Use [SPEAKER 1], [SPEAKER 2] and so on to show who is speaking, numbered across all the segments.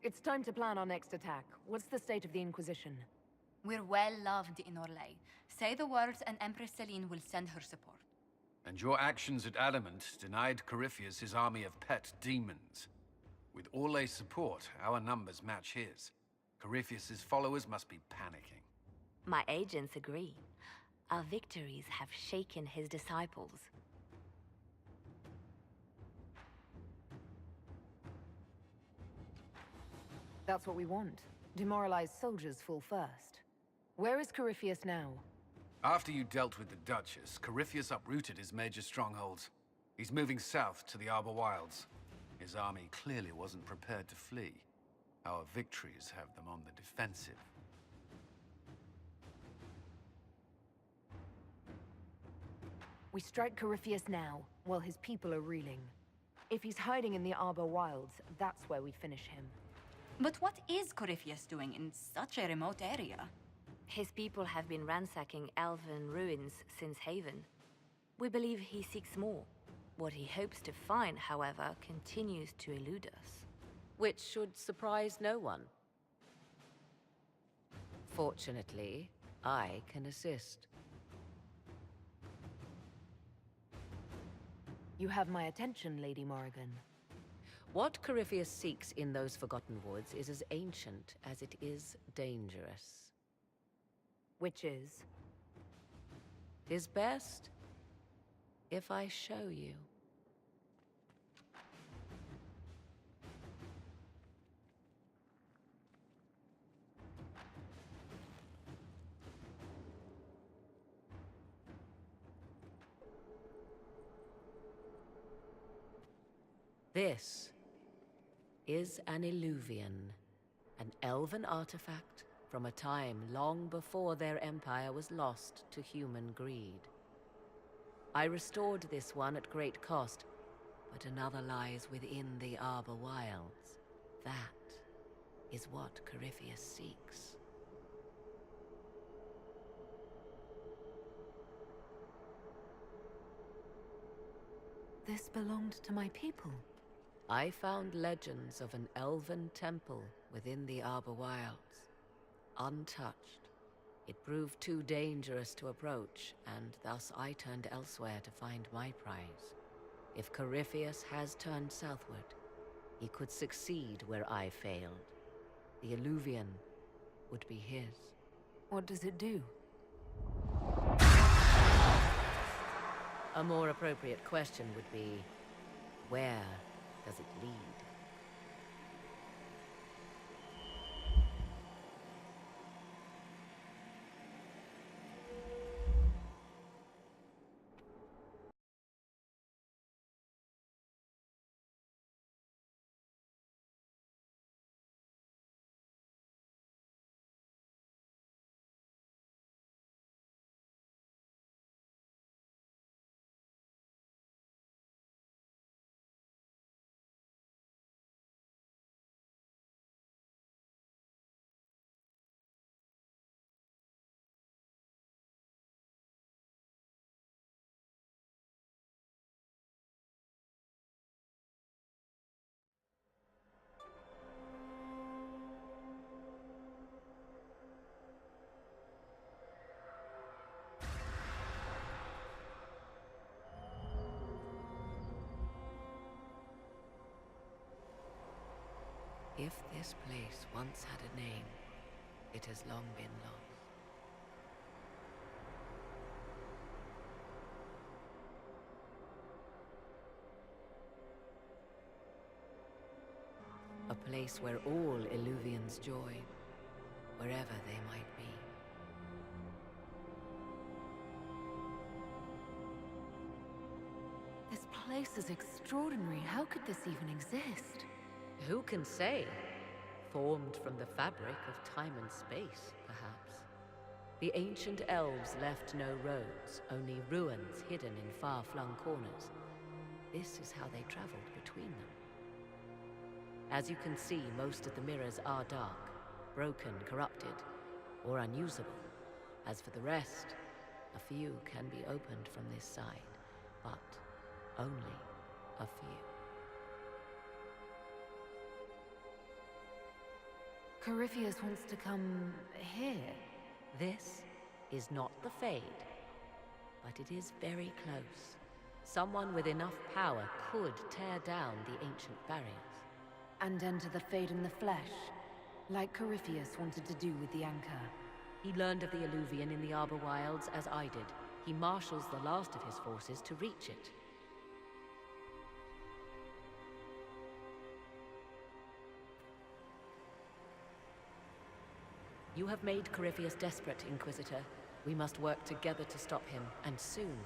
[SPEAKER 1] It's time to plan our next attack. What's the state of the Inquisition?
[SPEAKER 2] We're well loved in Orlais. Say the words and Empress Celine will send her support.
[SPEAKER 3] And your actions at Adamant denied Corypheus his army of pet demons. With Orlais' support, our numbers match his. Corypheus' followers must be panicking.
[SPEAKER 4] My agents agree. Our victories have shaken his disciples.
[SPEAKER 1] That's what we want. Demoralized soldiers fall first. Where is Corypheus now?
[SPEAKER 3] After you dealt with the Duchess, Corypheus uprooted his major strongholds. He's moving south to the Arbor Wilds. His army clearly wasn't prepared to flee. Our victories have them on the defensive.
[SPEAKER 1] We strike Corypheus now, while his people are reeling. If he's hiding in the Arbor Wilds, that's where we finish him.
[SPEAKER 2] But what is Corypheus doing in such a remote area?
[SPEAKER 4] His people have been ransacking elven ruins since Haven. We believe he seeks more. What he hopes to find, however, continues to elude us.
[SPEAKER 5] Which should surprise no one. Fortunately, I can assist.
[SPEAKER 1] You have my attention, Lady Morrigan.
[SPEAKER 5] What Corypheus seeks in those Forgotten Woods is as ancient as it is dangerous.
[SPEAKER 1] Which is?
[SPEAKER 5] Tis best if I show you. This is an Illuvian, an elven artifact from a time long before their empire was lost to human greed. I restored this one at great cost, but another lies within the Arbor Wilds. That is what Corypheus seeks.
[SPEAKER 1] This belonged to my people.
[SPEAKER 5] I found legends of an elven temple within the Arbor Wilds. Untouched. It proved too dangerous to approach, and thus I turned elsewhere to find my prize. If Corypheus has turned southward, he could succeed where I failed. The Illuvian would be his.
[SPEAKER 1] What does it do?
[SPEAKER 5] A more appropriate question would be, where does it lead? If this place once had a name, it has long been lost. A place where all Illuvians join, wherever they might be.
[SPEAKER 1] This place is extraordinary. How could this even exist?
[SPEAKER 5] Who can say? Formed from the fabric of time and space, perhaps. The ancient elves left no roads, only ruins hidden in far-flung corners. This is how they traveled between them. As you can see, most of the mirrors are dark, broken, corrupted, or unusable. As for the rest, a few can be opened from this side, but only a few.
[SPEAKER 1] Corypheus wants to come here.
[SPEAKER 5] This is not the Fade, but it is very close. Someone with enough power could tear down the ancient barriers.
[SPEAKER 1] And enter the Fade in the flesh, like Corypheus wanted to do with the Anchor.
[SPEAKER 5] He learned of the Alluvian in the Arbor Wilds as I did. He marshals the last of his forces to reach it. You have made Corypheus desperate, Inquisitor. We must work together to stop him, and soon.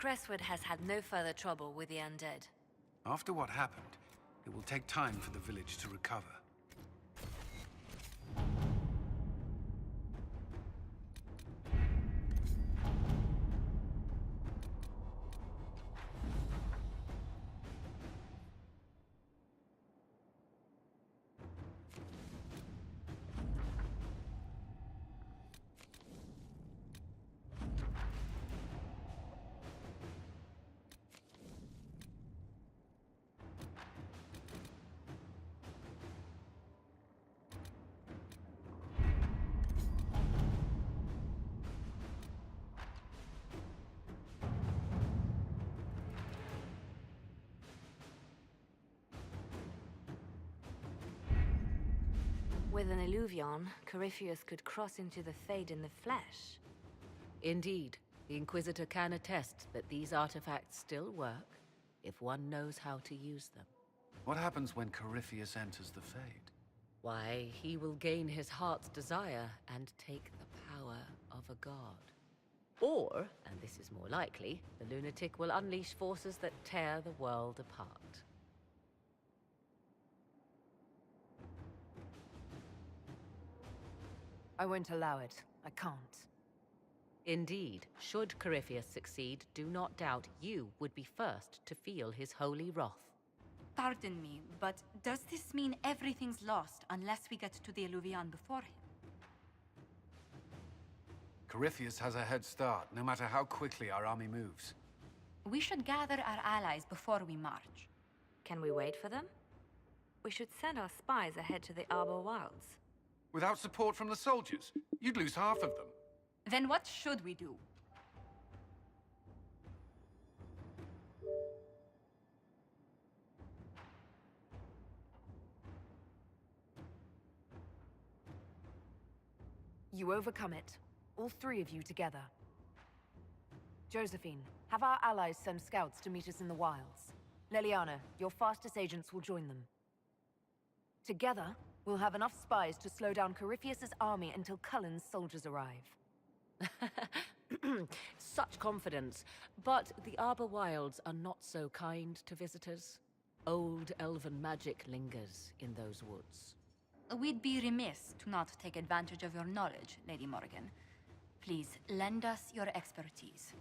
[SPEAKER 4] Crestwood has had no further trouble with the undead.
[SPEAKER 3] After what happened, it will take time for the village to recover.
[SPEAKER 4] With an Illuvion, Corypheus could cross into the Fade in the flesh.
[SPEAKER 5] Indeed. The Inquisitor can attest that these artifacts still work if one knows how to use them.
[SPEAKER 3] What happens when Corypheus enters the Fade?
[SPEAKER 5] Why, he will gain his heart's desire and take the power of a god. Or, and this is more likely, the lunatic will unleash forces that tear the world apart.
[SPEAKER 1] I won't allow it. I can't.
[SPEAKER 5] Indeed, should Corypheus succeed, do not doubt you would be first to feel his holy wrath.
[SPEAKER 2] Pardon me, but does this mean everything's lost unless we get to the Alluvion before him?
[SPEAKER 3] Corypheus has a head start, no matter how quickly our army moves.
[SPEAKER 2] We should gather our allies before we march.
[SPEAKER 4] Can we wait for them? We should send our spies ahead to the Arbor Wilds.
[SPEAKER 3] Without support from the soldiers, you'd lose half of them.
[SPEAKER 2] Then what should we do?
[SPEAKER 1] You overcome it. All three of you together. Josephine, have our allies send scouts to meet us in the wilds. Leliana, your fastest agents will join them. Together, we'll have enough spies to slow down Corypheus's army until Cullen's soldiers arrive.
[SPEAKER 5] Such confidence. But the Arbor Wilds are not so kind to visitors. Old elven magic lingers in those woods.
[SPEAKER 2] We'd be remiss to not take advantage of your knowledge, Lady Morrigan. Please, lend us your expertise.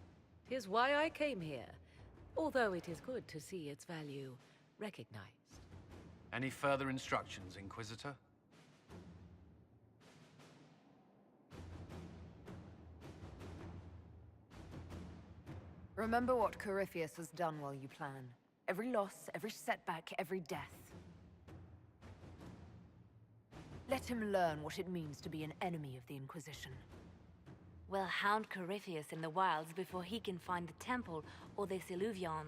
[SPEAKER 5] 'Tis why I came here, although it is good to see its value recognized.
[SPEAKER 3] Any further instructions, Inquisitor?
[SPEAKER 1] Remember what Corypheus has done while you plan. Every loss, every setback, every death. Let him learn what it means to be an enemy of the Inquisition.
[SPEAKER 4] We'll hound Corypheus in the wilds before he can find the temple or this Alluvion.